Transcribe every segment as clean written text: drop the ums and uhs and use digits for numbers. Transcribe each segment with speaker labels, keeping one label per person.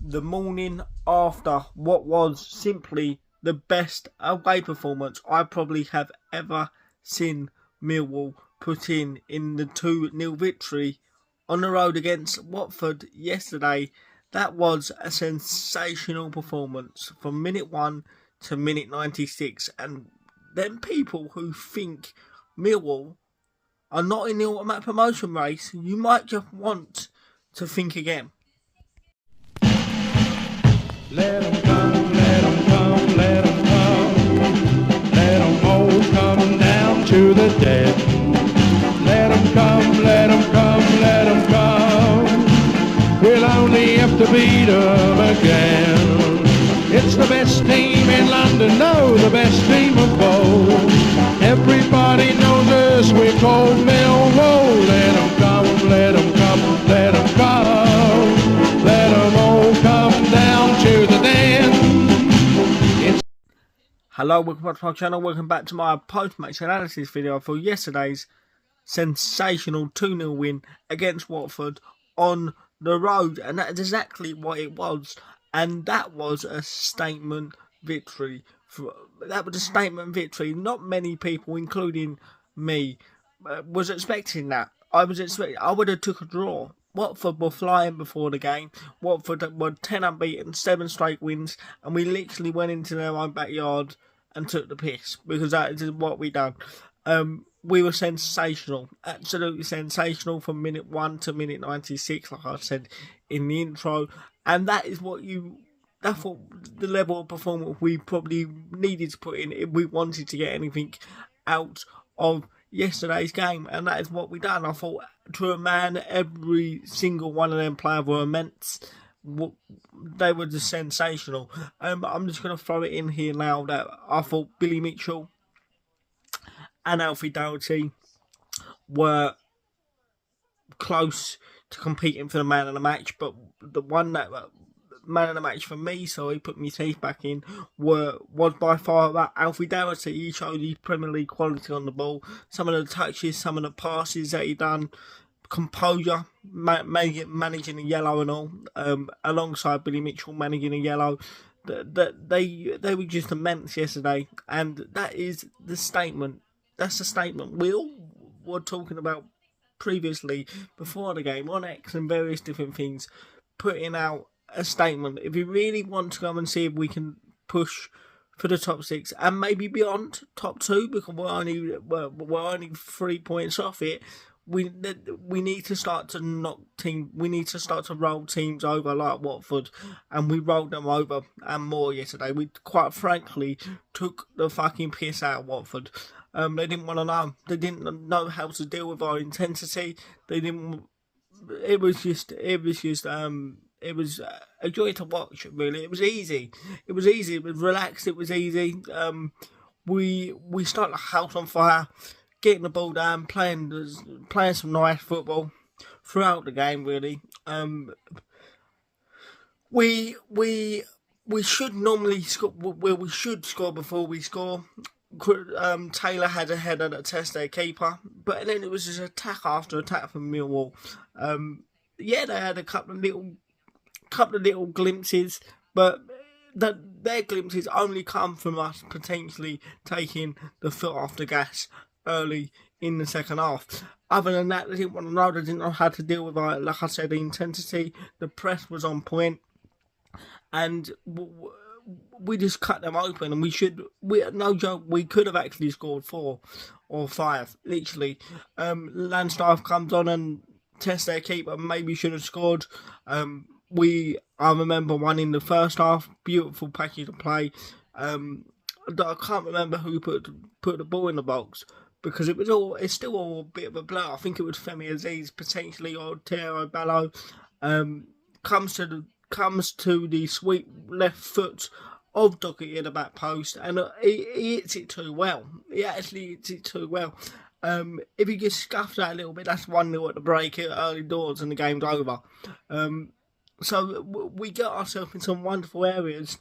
Speaker 1: the morning after what was simply the best away performance I probably have ever seen Millwall put in the 2-0 victory on the road against Watford yesterday. That was a sensational performance from minute 1 to minute 96, and them people who think Millwall are not in the automatic promotion race, you might just want to think again.
Speaker 2: Let 'em come, let 'em come, let 'em come. Let 'em all come down to the dead. Let 'em come, let 'em come, let 'em come. We'll only have to beat 'em again. It's the best team in London, no, the best team of both. Everybody knows us, we're called Millwall. Let 'em come, let 'em come, let 'em come. Let 'em all come down to the den.
Speaker 1: Hello, welcome back to my channel, welcome back to my post-match analysis video for yesterday's sensational 2-0 win against Watford on the road, and that is exactly what it was. And that was a statement victory. Not many people, including me, was expecting that. I would have took a draw. Watford were flying before the game. Watford were 10 unbeaten, 7 straight wins, and we literally went into their own backyard and took the piss, because that is what we done. We were sensational, absolutely sensational from minute 1 to minute 96, like I said in the intro. And that is that's what the level of performance we probably needed to put in if we wanted to get anything out of yesterday's game. And that is what we done. I thought, to a man, every single one of them players were immense. They were just sensational. I'm just going to throw it in here now that I thought Billy Mitchell and Alfie Doherty were close to competing for the man of the match, but the one that man of the match for me, so he put my teeth back in, was by far that Alfie Doherty. He showed his Premier League quality on the ball, some of the touches, some of the passes that he done, composure, managing a yellow and all, alongside Billy Mitchell managing a yellow. They were just immense yesterday, and that is the statement. That's the statement we all were talking about previously before the game on X and various different things, putting out a statement. If we really want to go and see if we can push for the top 6 and maybe beyond top 2, because we're only 3 points off it, we need to start to roll teams over like Watford, and we rolled them over and more yesterday. We quite frankly took the fucking piss out of Watford. They didn't want to know. They didn't know how to deal with our intensity. It was a joy to watch. Really, it was easy. It was relaxed. It was easy. We started the house on fire, getting the ball down, playing some nice football throughout the game. Really, we should normally score. Well, we should score before we score. Taylor had a header that tested their keeper, but then it was just attack after attack from Millwall. They had a couple of little glimpses, but their glimpses only come from us potentially taking the foot off the gas early in the second half. Other than that, they didn't want to know. They didn't know how to deal with, like I said, the intensity. The press was on point, and we just cut them open, and no joke, we could have actually scored 4 or 5, literally. Landstaff comes on and tests their keeper, maybe should have scored. I remember one in the first half, beautiful package of play. I can't remember who put the ball in the box, because it's still all a bit of a blur. I think it was Femi Aziz, potentially, or Teo Ballo. Comes to the sweep left foot of Doherty in the back post, and he hits it too well. He actually hits it too well. If he gets scuffed out a little bit, that's 1-0 at the break at early doors, and the game's over. So we got ourselves in some wonderful areas,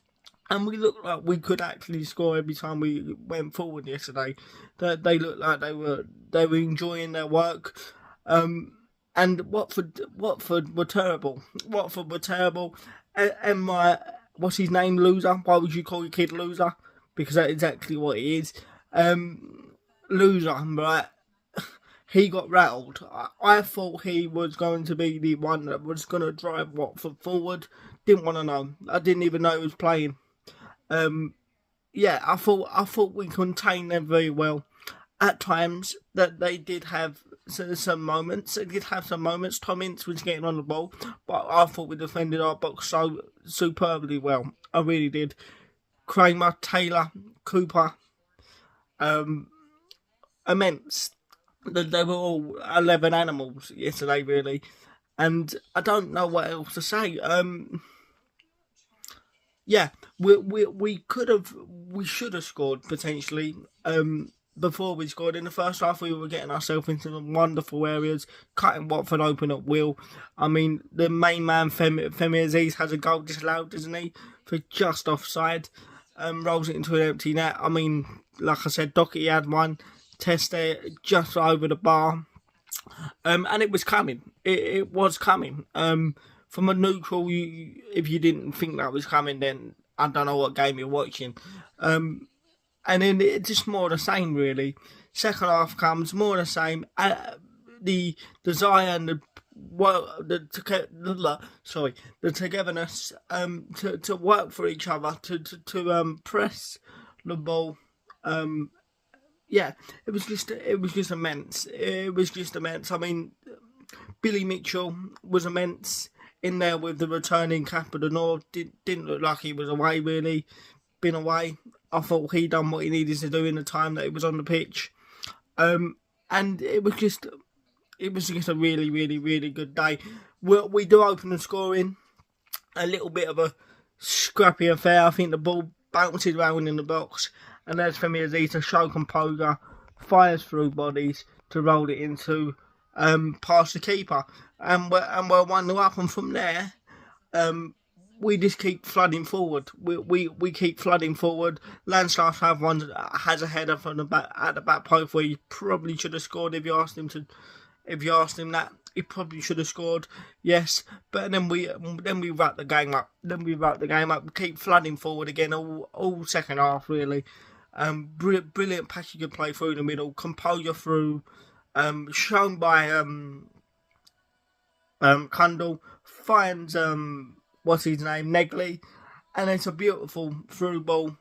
Speaker 1: and we looked like we could actually score every time we went forward yesterday. They looked like they were enjoying their work. And Watford were terrible. Watford were terrible. And my, what's his name, loser? Why would you call your kid loser? Because that's exactly what he is. Loser, right? He got rattled. I thought he was going to be the one that was going to drive Watford forward. Didn't want to know. I didn't even know he was playing. Yeah, I thought we contained them very well. At times, that they did have some moments. They did have some moments. Tom Ince was getting on the ball, but I thought we defended our box so superbly well. I really did. Kramer, Taylor, Cooper, immense. They were all 11 animals yesterday, really. And I don't know what else to say. Yeah, we should have scored potentially. Before we scored in the first half, we were getting ourselves into some wonderful areas, cutting Watford open at will. I mean, the main man Femi Aziz has a goal disallowed, doesn't he, for just offside. Rolls it into an empty net. I mean, like I said, Doherty had one. Test there just over the bar, and it was coming. It was coming. From a neutral, if you didn't think that was coming, then I don't know what game you're watching. And then it's just more of the same, really. Second half comes, more of the same. The desire and the togetherness to work for each other, to press the ball. Yeah, it was just immense. It was just immense. I mean, Billy Mitchell was immense in there with the returning cap of the North. Didn't look like he was away, really. Been away. I thought he done what he needed to do in the time that he was on the pitch. And it was just a really, really, really good day. We do open the scoring. A little bit of a scrappy affair. I think the ball bounces around in the box. And there's Femi Aziz to show composure. Fires through bodies to roll it into past the keeper. And we're 1-0 up. And from there, we just keep flooding forward. We keep flooding forward. Landslash has a header from the back at the back post where he probably should have scored if you asked him that. He probably should have scored, yes. But then we wrap the game up. We keep flooding forward again all second half, really. Brilliant passage of play through the middle. Composure through. Shown by Kundal. Finds what's his name, Negley, and it's a beautiful through ball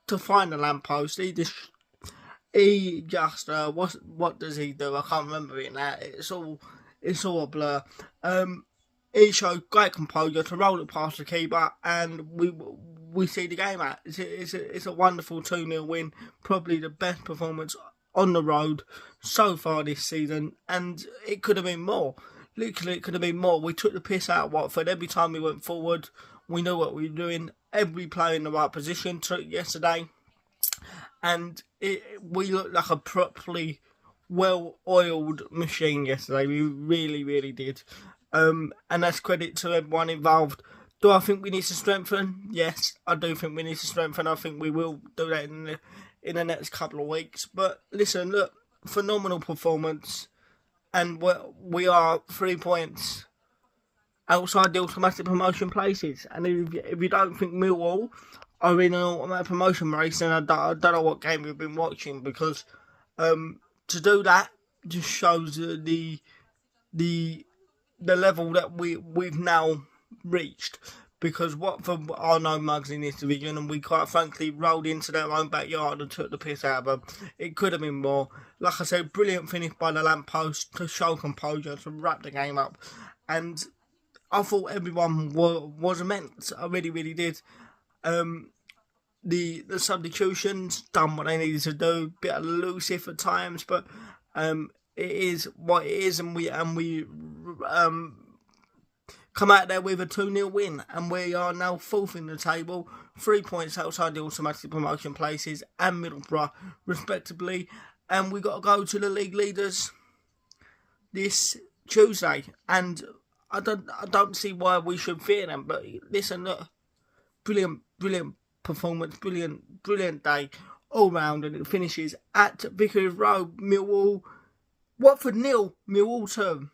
Speaker 1: to find the lamppost. He just what does he do? I can't remember it now. It's all a blur. He showed great composure to roll it past the keeper, and we see the game out. It's a wonderful 2-0 win, probably the best performance on the road so far this season, and it could have been more. Literally, it could have been more. We took the piss out of Watford. Every time we went forward, we knew what we were doing. Every player in the right position yesterday. And we looked like a properly well-oiled machine yesterday. We really, really did. And that's credit to everyone involved. Do I think we need to strengthen? Yes, I do think we need to strengthen. I think we will do that in the next couple of weeks. But listen, look, phenomenal performance. And we are 3 points outside the automatic promotion places. And if you don't think Millwall are in an automatic promotion race, then I don't know what game you've been watching. Because to do that just shows the level that we've now reached. Because Watford are no mugs in this division, and we quite frankly rolled into their own backyard and took the piss out of them. It could have been more. Like I said, brilliant finish by the lamppost to show composure, to wrap the game up. And I thought everyone was immense. I really, really did. The substitutions done what they needed to do. Bit elusive at times, but it is what it is, and we come out there with a 2-0 win, and we are now fourth in the table, 3 points outside the automatic promotion places and Middlesbrough, respectively. And we got to go to the league leaders this Tuesday, and I don't see why we should fear them. But listen, look, brilliant performance, brilliant day all round, and it finishes at Vicarage Road. Millwall, Watford 0, Millwall 2.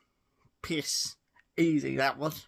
Speaker 1: piss easy, that was.